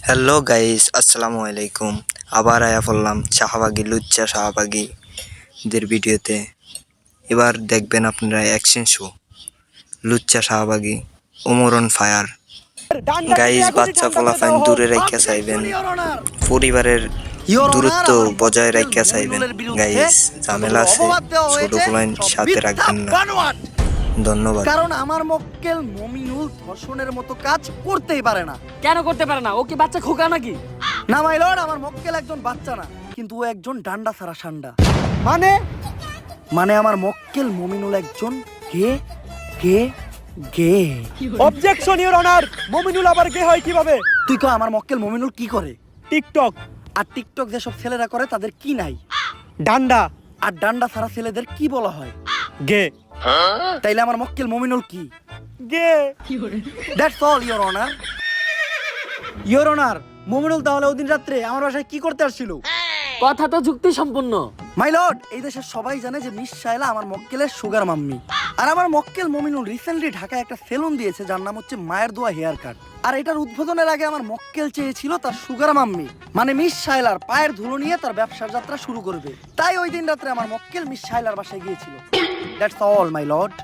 Hello guys, আসসালামু আলাইকুম। আবার আয়া পড়লাম শাহবাগী লুচ্চা শাহবাগীদের ভিডিওতে। এবার দেখবেন আপনারা অ্যাকশন শো লুচ্চা শাহবাগী ওমর অন ফায়ার। গাইস, বাচ্চা ফলাফাইন দূরে রাইখা চাইবেন, পরিবারের দূরত্ব বজায় রাইখা চাইবেন। গাইস, ঝামেলা আছে, ছোট ফলাইন সাথে রাখবেন না। ধন্যবাদ। কারণ আমার মক্কেল মমিনুল ধর্ষণের মতো কাজ করতেই পারে না। কেন করতে পারে না? ও কি বাচ্চা খোকা নাকি? না মাই লর্ড, আমার মক্কেল একজন বাচ্চা না, কিন্তু ও একজন ডান্ডা ছাড়া সান্ডা। মানে মানে আমার মক্কেল মমিনুল একজন gay gay gay. Objection your honour. মমিনুল আবার গে হয় কিভাবে? তুই কো আমার মক্কেল মমিনুল কি করে? টিকটক আর টিকটক যেসব ছেলেরা করে তাদের কি নাই? ডান্ডা আর ডান্ডা ছাড়া ছেলেদের কি বলা হয়? গে তাইলে আমার মক্কেল মমিনুল কি? Gay. That's all your honour. Your honour, মমিনুল তাহলে ওদিন রাত্রে আমার বাসায় কি করতে আসছিল? কথা তো যুক্তি সম্পূর্ণ। মাই লর্ড, এই দেশের সবাই জানে যে মিস শায়লা আমার মক্কেলের সুগার মাম্মি। আর আমার মক্কেল মমিনুল রিসেন্টলি ঢাকায় একটা সেলুন দিয়েছে যার নাম হচ্ছে মায়ের দোয়া হেয়ার কাট। আর এটার উদ্বোধনের আগে আমার মক্কেল চেয়েছিল তার সুগার মাম্মি মানে মিস শায়লার পায়ের ধুলো নিয়ে তার ব্যবসার যাত্রা শুরু করবে। তাই ওই দিন রাত্রে আমার মক্কেল মিস শায়লার বাসায় গিয়েছিল। That's all my lord.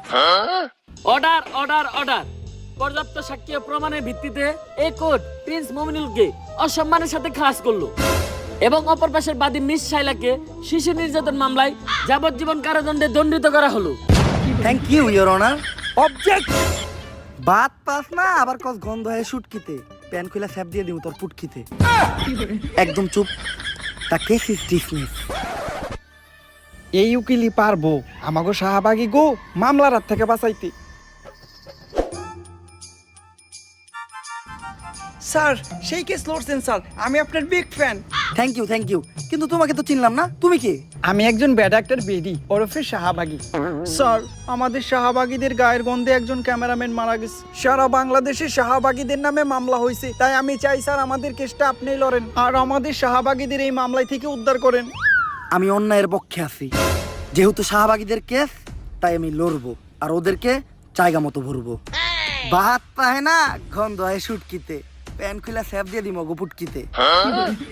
Order order order. পর্যাপ্ত সাক্ষ্য প্রমাণের ভিত্তিতে এই কোর্ট প্রিন্স মমিনুলকে অসম্মানের সাথে খালাস করলো এবং অপর পাশের বাদী মিস শাইলাকে শিশু নির্যাতন মামলায় যাবজ্জীবন কারাদণ্ডে দণ্ডিত করা হলো। Thank you your honour. Object. বাত পাস না আবার কস গন্ধ হয় শুটকিতে, প্যান খুলে স্যাপ দিয়ে দিব তোর পুটকিতে। একদম চুপ। তা কেস ইজ ডিসমিস। এই উকিলই পারবো আমাগো শাহবাগী গো মামলার হাত থেকে বাঁচাইতে। স্যার, সেই কেস লড়ছেন স্যার, আমি আপনার বিগ ফ্যান। থ্যাংক ইউ, কিন্তু তোমাকে তো চিনলাম না, তুমি কি? আমি একজন ব্যাড অ্যাক্টর বেডি ওরফে শাহবাগী। স্যার, আমাদের শাহবাগীদের গায়ের গন্ধে একজন ক্যামেরাম্যান মারা গেছে। সারা বাংলাদেশে শাহবাগীদের নামে মামলা হয়েছে, তাই আমি চাই স্যার আমাদের কেসটা আপনি লড়েন আর আমাদের শাহবাগীদের এই মামলায় থেকে উদ্ধার করেন। আমি অন্যায়ের পক্ষে আছি। যেহেতু শাহবাগীদের কেস, তাই আমি লড়বো আর ওদেরকে জায়গা মতো ভরবো। বাত পায় না গন্ধ হয় শুটকিতে, প্যান খুলে স্যাপ দিয়ে দিমো গো পুটকিতে।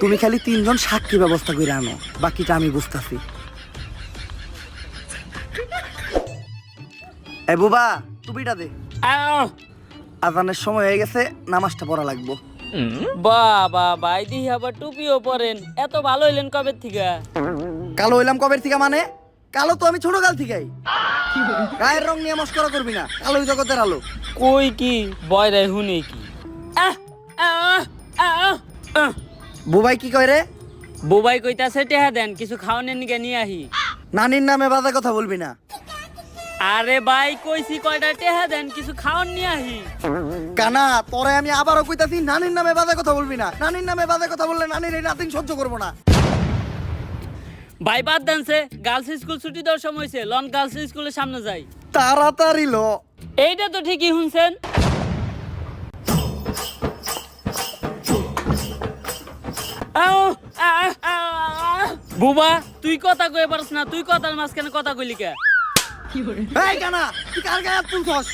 তুমি খালি 3 জন সাক্ষী ব্যবস্থা করে আনো, বাকিটা আমি বুঝতাছি। এ বুবা, টুপিটা দে, আজানের সময় হয়ে গেছে, নামাজটা পড়া লাগবো। বাবা ভাই দিহি আবার টুপিও পরেন, এত ভালো হইলেন কবে থেকে? কালো হইলাম কবের থেকে? মানে কালো তো আমি ছোট কাল থেকেই। গায়ের রং নিয়ে মস্করা করবি না, কালোই জগতের আলো। কই কি বয় রে হুনে কি? বুবাই কি কয় রে? বুবাই কইতাছে টেহা দেন, কিছু খাওয়ানোর নিকে নিয়ে আহি। নানির নামে বাজে কথা বলবি না। আরে ভাই কইছি কয়টা টেহা দেন, কিছু খাওয়ান নিয়ে আহি। কানা, পরে আমি আবারও কইতাছি নানির নামে বাজে কথা বলবি না। নানির নামে বাজে কথা বললে নানির এই নাতিন সহ্য করবো না। ভাই বাদ দেনছে, গার্লস স্কুল ছুটি দেওয়ার সময় হয়েছে, লন গার্লস স্কুলের সামনে যাই। তাড়াতাড়ি লো। এইটা তো ঠিকই শুনছেন। বুবা, তুই কথা কয়ে পারছ না, তুই কথার মাঝখানে কথা কইলি কে? এই কানা, তুই কার গায়ে হাত তুলছস?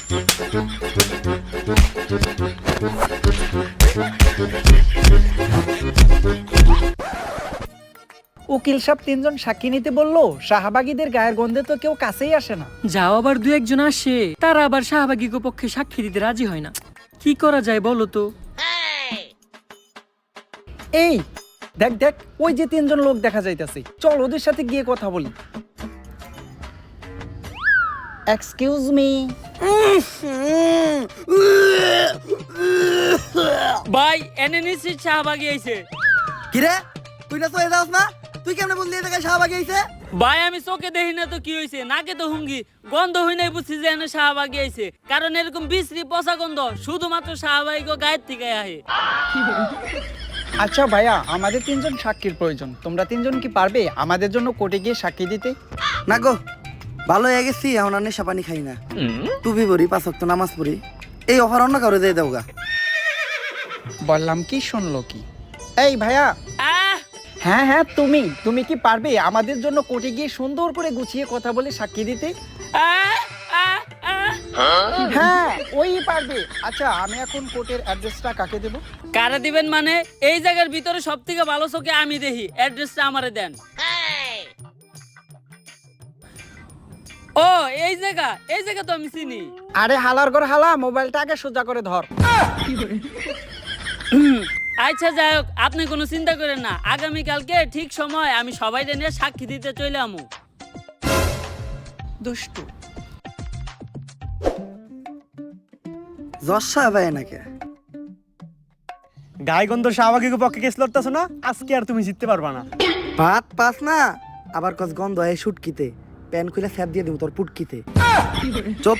উকিল সাহেব 3 জন সাক্ষী নিতে বললো, শাহবাগীদের গায়ের গন্ধে তো কেউ কাছেই আসে না। যাও আবার 2-1 জন আসে, তারা আবার শাহবাগী পক্ষে সাক্ষী দিতে রাজি হয় না। কি করা যায় বলো তো? এই দেখ দেখ, ওই যে 3 জন লোক দেখা যাইতাছে, চল ওদের সাথে গিয়ে কথা বলি। Excuse me. ভাই এনে নিশ্চিত শাহবাগী আইছে। কিরে, তুই না তো এ যাস না? তুই কেমনে বললি এই জায়গায় শাহবাগী আইছে? ভাই আমি চোখে দেখি না তো কি হইছে, নাকে তো হুঙ্গি, গন্ধ হই নাই বুঝছি যে এনে শাহবাগী আইছে। কারণ এরকম বিশ্রী পচা গন্ধ শুধুমাত্র শাহবাগী গায়ের থেকে আহে। আচ্ছা ভাইয়া, আমাদের 3 জন সাক্ষীর প্রয়োজন। তোমরা 3 জন কি পারবে আমাদের জন্য কোর্টে গিয়ে সাক্ষী দিতে? না গো, ভালো হয়ে গেছি, এখন আর নেশা পানি খাই না। টুপি পরি, 5 ওয়াক্ত নামাজ পড়ি। এই অফার অন্য কারো দিয়ে দেওগা। বললাম কি, শুনলো কি? এই ভাইয়া। আহ হ্যাঁ হ্যাঁ, তুমি কি পারবে আমাদের জন্য কোর্টে গিয়ে সুন্দর করে গুছিয়ে কথা বলে সাক্ষী দিতে? আহ আহ আহ হ্যাঁ ওই পারবে। আচ্ছা আমি এখন কোর্টের অ্যাড্রেসটা কাকে দেব? কারে দিবেন মানে? এই জায়গার ভিতরে সব থেকে ভালো চোখে আমি দেখি, অ্যাড্রেসটা আমারে দেন। ও এই জায়গা তো আমি চিনি। আরে হালার ঘর হালা, মোবাইলটা আগে সোজা করে ধর। আচ্ছা যাই হোক, আপনি কোনো চিন্তা করেন না, আগামীকালকে ঠিক সময় আমি সবাই নিয়ে সাক্ষী দিতে চলে আমু। দুষ্টু। জশা ভাই নাকি গায়গন্ধ শাহবাগীর পক্ষে কেস লড়তেছো না, আজকে আর তুমি জিততে পারবা না। ভাত পাস না আবার কস গন্ধ হয় শুটকিতে, প্যান খুলে স্যাপ দিয়ে দিব তোর পুটকিতে। চুপ।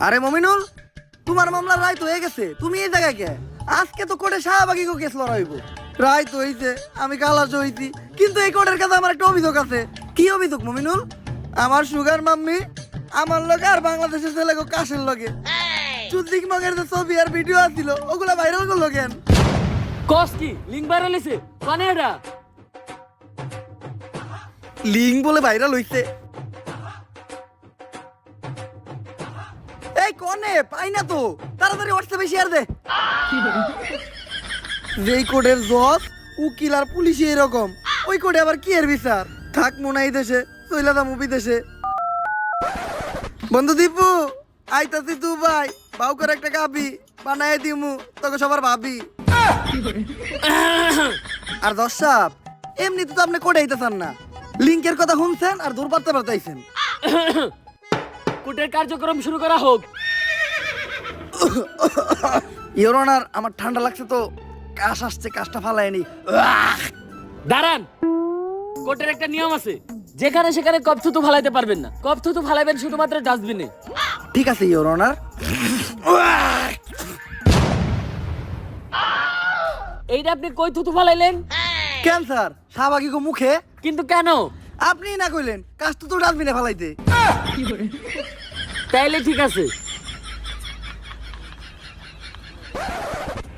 আরে মমিনুল, তোমার মামলার রায় তো হয়ে গেছে, তুমি এই জায়গায় কে? আজকে তো কোর্টে শাহবাগীকে কেস লড়াইব। রায় তো হইছে, আমি খালাস হইছি, কিন্তু এই কোর্টের কাছে আমার একটা অভিযোগ আছে। কি অভিযোগ মমিনুল? আমার সুগার মাম্মি আমার লগে আর বাংলাদেশের ছেলে কাশের লগে চুদ্দিক মগের যে ছবি আর ভিডিও আসছিল ওগুলা ভাইরাল করলো কেন? কস কি লিঙ্ক ভাইরাল হইছে? কানে এটা লিঙ্ক বলে ভাইরাল হইছে? এই কোনে পাই না তো, তাড়াতাড়ি হোয়াটসঅ্যাপে শেয়ার দে। যেই কোডের জজ উকিল আর পুলিশ এরকম, ওই কোডে আবার কি এর বিচার? থাক মনে এই দেশে, চইলা দা মুভি দেশে। বন্ধু দীপু আইতাছি দুবাই, বাউ করে একটা কাবি বানায় দিমু তোকে সবার ভাবি। আর দর্শক এমনি তো আপনি কোডে আইতেছেন না, লিঙ্কের কথা শুনছেন আর দূর পারতে পারতাইছেন। কোর্টের কার্যক্রম শুরু করা হোক। ইওর অনার, আমার ঠান্ডা লাগছে তো, কাশ আসছে, কাশটা ফালায়নি। দাঁড়ান, কোর্টের একটা নিয়ম আছে, যেখানে সেখানে কপ থুতু ফালাইতে পারবেন না, কপ থুতু ফালাইবেন শুধুমাত্র ডাস্টবিনে। ঠিক আছে ইওর অনার। এইটা আপনি কই থুতু ফালাইলেন? ক্যান্সার শাহবাগী গো মুখে। কিন্তু কেন? আপনি না কইলেন কাশ তো ডাস্টবিনে ফালাইতে। তাইলে ঠিক আছে।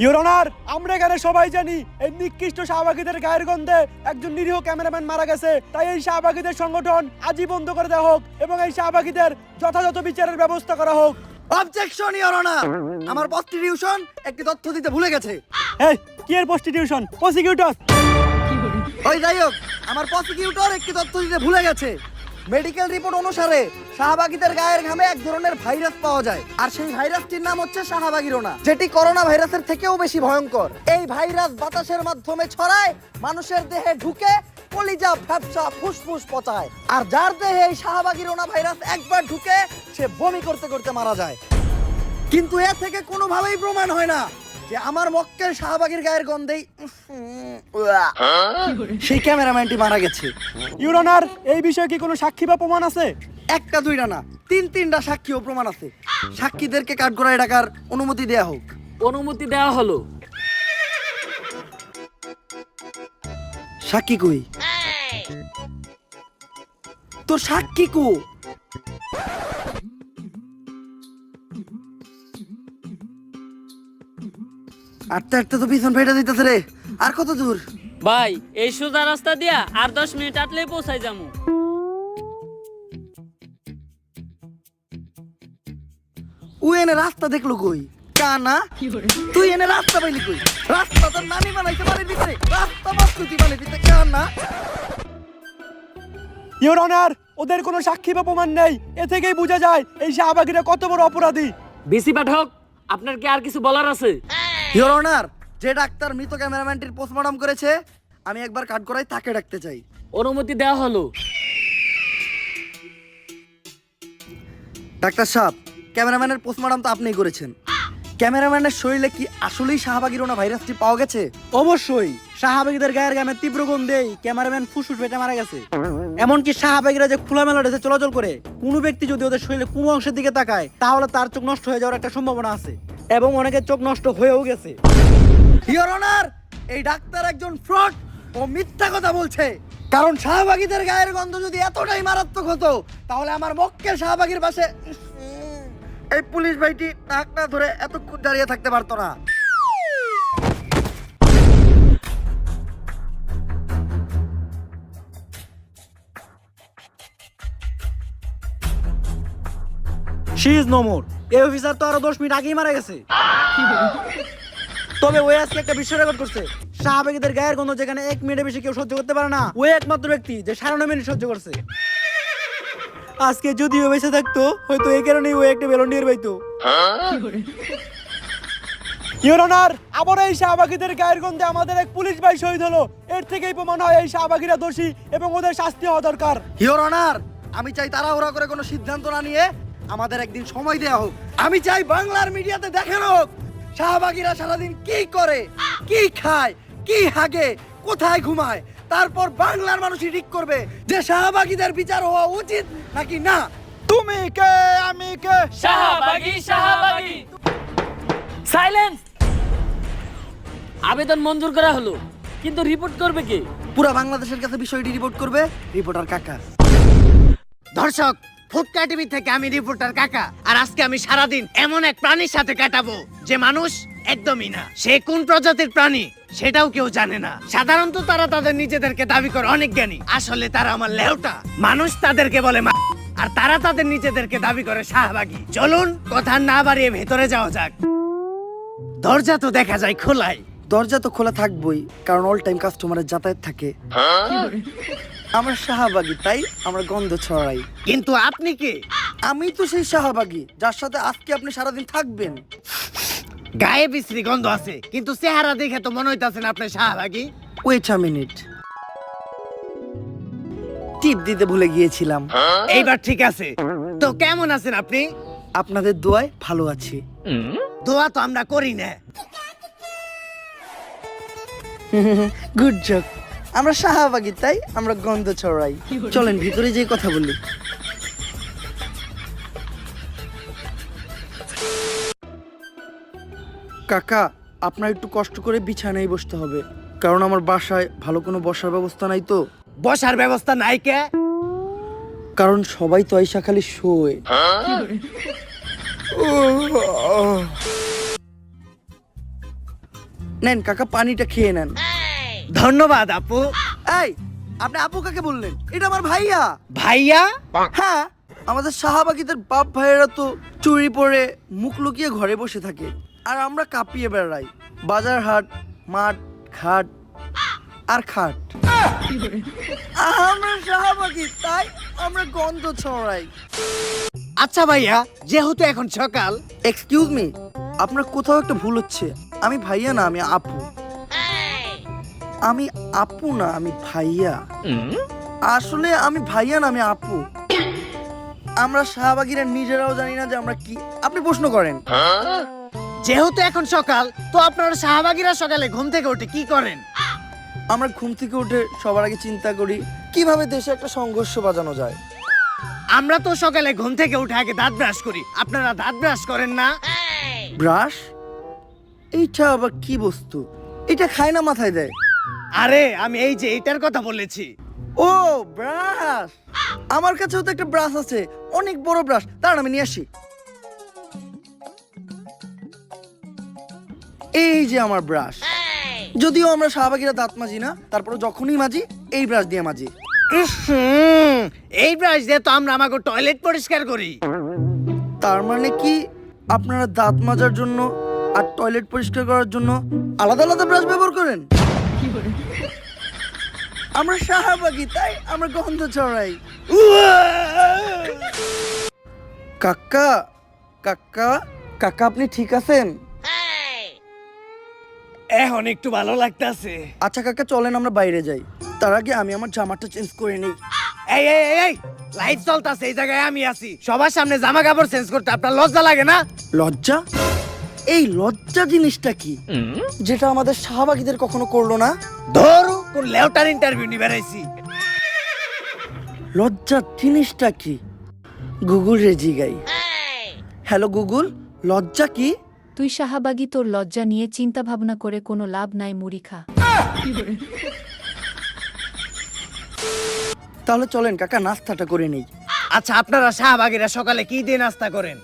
ইওর অনার, আমরা এখানে সবাই জানি এই নিকৃষ্ট শাহবাগীদের গায়ের গন্ধে একজন নিরীহ ক্যামেরাম্যান মারা গেছে, তাই এই শাহবাগীদের সংগঠন আজই বন্ধ করে দেওয়া হোক এবং এই শাহবাগীদের যথাযথ বিচারের ব্যবস্থা করা হোক। অবজেকশন ইওর অনার, আমার প্রস্টিটিউশন একটি তথ্য দিতে ভুলে গেছে। এই কি এর প্রস্টিটিউশন? প্রসিকিউটর। ওই যাই হোক, আমার প্রসিকিউটর একটি তথ্য দিতে ভুলে গেছে। মেডিকেল রিপোর্ট অনুসারে শাহবাগীদের গায়ের ঘামে এক ধরনের ভাইরাস পাওয়া যায়, আর সেই ভাইরাসটির নাম হচ্ছে শাহবাগীরোনা, যেটি করোনা ভাইরাসের থেকেও বেশি ভয়ঙ্কর। এই ভাইরাস বাতাসের মাধ্যমে ছড়ায়, মানুষের দেহে ঢুকে কলিজা, ফ্যাপসা, ফুসফুস পচায়, আর যার দেহে এই শাহবাগীরোনা ভাইরাস একবার ঢুকে সে বমি করতে করতে মারা যায়। কিন্তু এ থেকে কোনোভাবেই প্রমাণ হয় না যে আমার মক্কেল শাহবাগীর গায়ের গন্ধেই সেই ক্যামেরাম্যানটি মারা গেছে। ইওর অনার, এই বিষয়ে কি কোনো সাক্ষী বা প্রমাণ আছে? একটা দুইটা না, তিনটা সাক্ষী ও প্রমাণ আছে। সাক্ষীদেরকে কাঠগড়ায় ডাকার অনুমতি দেয়া হোক। অনুমতি দেওয়া হলো। সাক্ষী কই? তোর সাক্ষী কো? আটতে আটতে তো পিছন ফেটে দিতেছে রে। আর কত দূর? ভাই এই সোজা রাস্তা দিয়া আর 10 মিনিট আটলেই পৌঁছাই যামু। ও এনে রাস্তা দেখলো কই? কানা তুই এনে রাস্তা পাইলি কই? রাস্তা তোর নানি বানাইতে পারে ভিতরে, রাস্তা বাস্তুতি বানাই দিতে কানা। ইওর অনার, ওদের কোনো সাক্ষী বা প্রমাণ নেই, এ থেকেই বোঝা যায় এই শাহবাগীরা কত বড় অপরাধী। বিসি পাঠক, আপনার কি আর কিছু বলার আছে? ইওর অনার, যে ডাক্তার মৃত ক্যামেরাম্যানটির পোস্টমর্টম করেছে, আমি একবার কাঠগড়ায় তাকে ডাকতে চাই। অনুমতি দেওয়া হলো। ডাক্তার সাহেব, ক্যামেরাম্যানের পোস্টমর্টম তো আপনিই করেছেন। ক্যামেরাম্যানের শরীরে কি আসলেই শাহবাগীরোনা ভাইরাসটি পাওয়া গেছে? অবশ্যই শাহবাগীদের গায়ের গামে তীব্র গন্ধেই ক্যামেরাম্যান ফুসফুস ফেটে মারা গেছে। এমনকি শাহবাগীরা যে খোলামেলা ড্রেসে চলাচল করে, কোনো ব্যক্তি যদি ওদের শরীরে কোনো অংশের দিকে তাকায় তাহলে তার চোখ নষ্ট হয়ে যাওয়ার একটা সম্ভাবনা আছে, এবং অনেকের চোখ নষ্ট হয়েও গেছে। ইওর অনার, এই ডাক্তার একজন ফ্রড ও মিথ্যা কথা বলছে। কারণ শাহবাগীদের গায়ের গন্ধ যদি এতটাই মারাত্মক হতো, তাহলে আমার মক্কেল শাহবাগীর পাশে এই পুলিশ ভাইটি নাক না ধরে এতক্ষণ দাঁড়িয়ে থাকতে পারতো না। She is no more. এই অফিসার তো আরো 10 মিনিট আগেই মারা গেছে। তবে ওই আজকে একটা বিশ্ব রেকর্ড করছে। শাহবাগীদের গায়ের গন্ধ যেখানে 1 মিনিটের বেশি কেউ সহ্য করতে পারে না, ওই একমাত্র ব্যক্তি যে 9.5 মিনিট সহ্য করছে। আজকে যদি ও বেঁচে থাকতো, হয়তো এই কারণেই ও একটা ভলেন্টিয়ার পাইতো। ইওর অনার, আবার এই শাহবাগীদের গায়ের গন্ধে আমাদের এক পুলিশ ভাই শহীদ হলো। এর থেকেই প্রমাণ হয় এই শাহবাগীরা দোষী এবং ওদের শাস্তি হওয়া দরকার। ইওর অনার, আমি চাই তাড়াহুড়া করে কোনো সিদ্ধান্ত না নিয়ে আমাদের একদিন সময় দেওয়া হোক। আমি চাই বাংলার মিডিয়াতে দেখানো হোক শাহবাগীরা সারাদিন কি করে, কি খায়, কি হাগে, কোথায় ঘুমায়। তারপর বাংলার মানুষই ঠিক করবে যে শাহবাগীদের বিচার হওয়া উচিত নাকি না। তুমি কে, আমি কে? শাহবাগী শাহবাগী। সাইলেন্স। আবেদন মঞ্জুর করা হলো, কিন্তু রিপোর্ট করবে কে? পুরা বাংলাদেশের কাছে বিষয়টি রিপোর্ট করবে রিপোর্টার কাকা। দর্শক, ফুটকা টিভি থেকে আমি রিপোর্টার কাকা। আর আজকে আমি সারাদিন এমন এক প্রাণীর সাথে কাটাবো যে মানুষ একদমই না। সে কোন প্রজাতির প্রাণী সেটাও কেউ জানে না। সাধারণত তারা তাদের নিজেদেরকে দাবি করে অনেক জ্ঞানী, আসলে তারা আমার লেউটা। মানুষ তাদেরকে বলে আর তারা তাদের নিজেদেরকে দাবি করে শাহবাগী। চলুন কথা না বাড়িয়ে ভেতরে যাওয়া যাক। দরজা তো দেখা যায় খোলাই। দরজা তো খোলা থাকবই, কারণ অল টাইম কাস্টমারের যাতায়াত থাকে। আমরা শাহবাগী, তাই আমরা গন্ধ ছড়াই। কিন্তু আপনি কে? আমি তো সেই শাহবাগী যার সাথে আজকে আপনি সারাদিন থাকবেন। গায়ে বিশ্রী গন্ধ আছে, কিন্তু চেহারা দেখে তো মনে হইতাছে না আপনি শাহবাগী। ওয়েট আ মিনিট, টিপ দিতে ভুলে গিয়েছিলাম। এইবার ঠিক আছে। তো কেমন আছেন আপনি? আপনাদের দোয়ায় ভালো আছি। দোয়া তো আমরা করি না। গুড জক। আমরা শাহবাগী, তাই আমরা গন্ধ ছড়াই। চলেন ভিতরে যেয়ে কথা বলি। কাকা, আপনার একটু কষ্ট করে বিছানায় বসতে হবে, কারণ আমার বাসায় ভালো কোনো বসার ব্যবস্থা নাই তো। বসার ব্যবস্থা নাই কে? কারণ সবাই তো আইসা খালি শোয়। নেন কাকা, পানিটা খেয়ে নেন। ধন্যবাদ আপু। এই, আপনি আপু কাকে বললেন? এটা আমার ভাইয়া। ভাইয়া? হ্যাঁ, আমাদের শাহবাগীদের বাপ ভাইয়েরা তো চুরি পরে মুখ লুকিয়ে ঘরে বসে থাকে, আর আমরা কাঁপিয়ে বেড়াই বাজার হাট, মাঠ, ঘাট আর খাট। আমরা শাহবাগী, তাই আমরা গন্ধ ছড়াই। আচ্ছা ভাইয়া, যেহেতু এখন সকাল। এক্সকিউজ মি, আপনার কোথাও একটা ভুল হচ্ছে। আমি ভাইয়া না, আমি আপু। আমি আপু না, আমি ভাইয়া। আসলে আমি ভাইয়া না, আমি আপু। আমরা শাহবাগীরা নিজেরাও জানি না যে আমরা কি। আপনি প্রশ্ন করেন। যেহেতু এখন সকাল, তো আপনারা শাহবাগীরা সকালে ঘুম থেকে উঠে কি করেন? আমরা ঘুম থেকে উঠে সবার আগে চিন্তা করি কিভাবে দেশে একটা সংঘর্ষ বাজানো যায়। আমরা তো সকালে ঘুম থেকে উঠে আগে দাঁত ব্রাশ করি। আপনারা দাঁত ব্রাশ করেন না? ব্রাশ? এইটা আবার কি বস্তু? এটা খায় না, মাথায় দেয়। আরে আমি এই যে এইটার কথা বলেছি। ও ব্রাশ, আমার কাছেও তো একটা ব্রাশ আছে, অনেক বড় ব্রাশ। দাঁড়ান আমি নিয়ে আসি। এই যে আমার ব্রাশ। যদিও আমরা শাহবাগীরা দাঁত মাজি না, তারপরে যখনই মাজি এই ব্রাশ দিয়ে মাজি। এই ব্রাশ দিয়ে তো আমরা আমাকে টয়লেট পরিষ্কার করি। তার মানে কি আপনারা দাঁত মাজার জন্য আর টয়লেট পরিষ্কার করার জন্য আলাদা আলাদা ব্রাশ ব্যবহার করেন? আমরা শাহবাগী, তাই আমরা গন্ধ ছড়াই। কাকা, কাকা, কাকা, আপনি ঠিক আছেন? এখন একটু ভালো লাগতেছে। আচ্ছা কাকা, চলেন আমরা বাইরে যাই। তার আগে আমি আমার জামাটা চেঞ্জ করে নিই। এই এই এই, এই লাইট জ্বলতাছে, এই জায়গায় আমি আছি। সবার সামনে জামা কাপড় চেঞ্জ করতে আপনার লজ্জা লাগে না? লজ্জা? এই লজ্জা জিনিসটা কি, যেটা আমাদের শাহবাগীদের কখনো করলো না? ধরু কোন লেউটার ইন্টারভিউ নিয়ে বেড়াইছি। লজ্জা জিনিসটা কি? গুগল রে জিগাই। হ্যালো গুগল, লজ্জা কি? তুই শাহবাগী, তোর লজ্জা নিয়ে চিন্তা ভাবনা করে কোনো লাভ নাই, মুড়ি খা। তাহলে চলেন কাকা, নাস্তাটা করে নেই। আচ্ছা, আপনারা শাহবাগীরা সকালে কি দিয়ে নাস্তা করেন?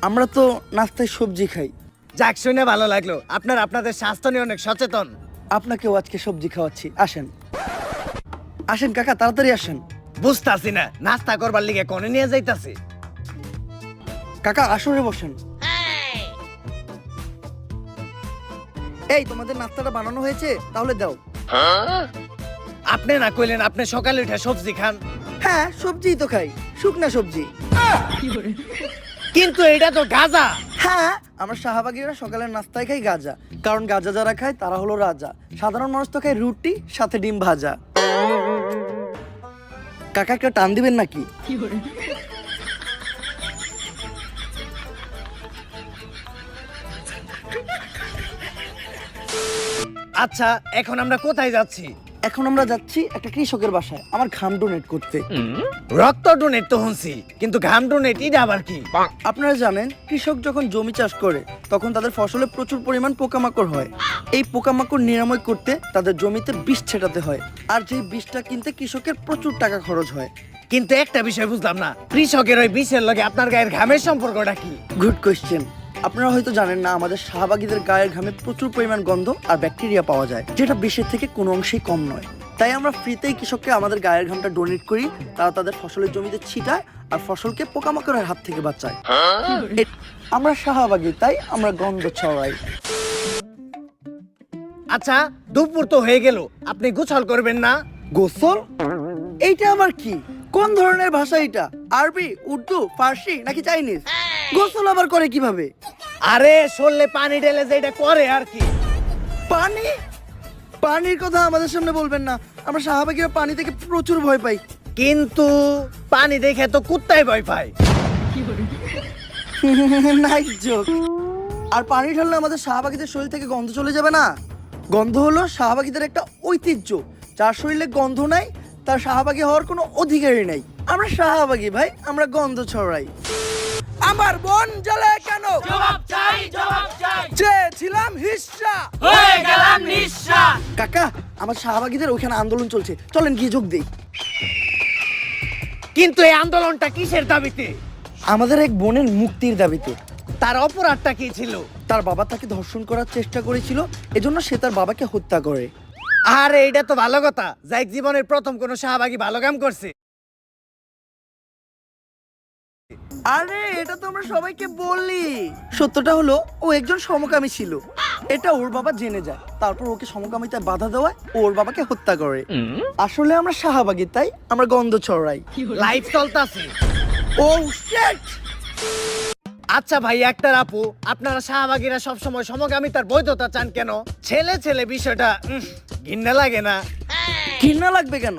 আমরা তো নাস্তায় সবজি খাই। যাক, শুনে ভালো লাগলো। আপনারা আপনাদের স্বাস্থ্য নিয়ে অনেক সচেতন। আপনাকেও আজকে সবজি খাওয়াচ্ছি, আসেন। আসেন কাকা, তাড়াতাড়ি আসেন। বুঝতাছি না, নাস্তা করবার লিগে কোনে নিয়ে যাইতাছি? কাকা আসরে বসেন। এই তোমাদের নাস্তাটা বানানো হয়েছে, তাহলে দাও। আপনি না কইলেন আপনি সকালে উঠে সবজি খান? হ্যাঁ, সবজিই তো খাই, শুকনা সবজি। কিন্তু এটা তো গাঁজা। হ্যাঁ, আমরা শাহবাগীরা সকালের নাস্তায় খাই গাঁজা, কারণ গাঁজা যারা খায় তারা হলো রাজা। সাধারণ মানুষ তো খায় রুটি সাথে ডিম ভাজা। কাকা একটা টান দিবেন নাকি? আচ্ছা, এখন আমরা কোথায় যাচ্ছি? এখন আমরা যাচ্ছি একটা কৃষকের বাসায় আমার ঘাম ডোনেট করতে। রক্ত ডোনেট তো শুনছি, কিন্তু ঘাম ডোনেট এটা আবার কি? আপনারা জানেন, কৃষক যখন জমি চাষ করে তখন তাদের ফসলে প্রচুর পরিমাণ পোকামাকড় হয়। এই পোকামাকড় নিরাময় করতে তাদের জমিতে বিষ ছেটাতে হয়, আর যেই বিষটা কিনতে কৃষকের প্রচুর টাকা খরচ হয়। কিন্তু একটা বিষয় বুঝলাম না, কৃষকের ওই বিষের লগে আপনার গায়ের ঘামের সম্পর্কটা কি? Good question. আপনারা হয়তো জানেন না, আমাদের শাহবাগীদের গায়ের ঘামে প্রচুর পরিমাণ গন্ধ আর ব্যাকটেরিয়া পাওয়া যায়, যেটা বিষের থেকে কোনো অংশেই কম নয়। তাই আমরা ফ্রিতেই কৃষককে আমাদের গায়ের ঘামটা ডোনেট করি, তারা তাদের ফসলের জমিতে ছিটায় আর ফসলকে পোকামাকড়ের হাত থেকে বাঁচায়। আমরা শাহবাগী, তাই আমরা গন্ধ ছড়াই। আচ্ছা, দুপুর তো হয়ে গেল, আপনি গোসল করবেন না? গোসল? এইটা আবার কি? কোন ধরনের ভাষা এটা? আরবি, উর্দু, ফার্সি নাকি চাইনিজ? গোসল আবার করে কিভাবে? আরে শরীরে পানি ঢেলে যেটা করে আর কি। পানি? পানির কথা আমাদের সামনে বলবেন না, আমরা শাহবাগীরা পানি থেকে প্রচুর ভয় পাই। কিন্তু পানি দেখে তো কুত্তায় ভয় পায়। Nice joke. আর পানি ঢাললে আমাদের শাহবাগীদের শরীর থেকে গন্ধ চলে যাবে না? গন্ধ হলো শাহবাগীদের একটা ঐতিহ্য। যার শরীরে গন্ধ নাই তার শাহবাগী হওয়ার কোনো অধিকারই নাই। আমরা শাহবাগী ভাই, আমরা গন্ধ ছড়াই। আমার বোন জ্বলে কেন? জবাব চাই, জবাব চাই। চেয়েছিলাম হিস্সা, হয়ে গেলাম নিঃস্বা। কাকা, আমার শাহবাগীদের ওখানে আন্দোলন চলছে, চলেন গিয়ে যোগ দেই। কিন্তু এই আন্দোলনটা কিসের দাবিতে? আমাদের এক বোনের মুক্তির দাবিতে। তার অপরাধটা কি ছিল? তার বাবা তাকে ধর্ষণ করার চেষ্টা করেছিল, এজন্য সে তার বাবাকে হত্যা করে। আরে এটা তো ভালো কথা, যাই জীবনের প্রথম কোনো শাহবাগী ভালো কাম করছে। আরে এটা তো আমরা সবাইকে বললি। সত্যটা হলো ও একজন সমকামী ছিল, এটা ওর বাবা জেনে যায়, তারপর ওকে সমকামিতায় বাধা দেওয়ায় ও ওর বাবাকে হত্যা করে। আসলে আমরা শাহবাগী, তাই আমরা গন্ধ ছড়াই। লাইফ চলতেছে। ও শিট! আচ্ছা ভাই, একটা আপু, আপনারা শাহবাগীরা সবসময় সমকামিতার বৈধতা চান কেন? ছেলে ছেলে বিষয়টা ঘৃণা লাগে না? ঘৃণা লাগবে কেন?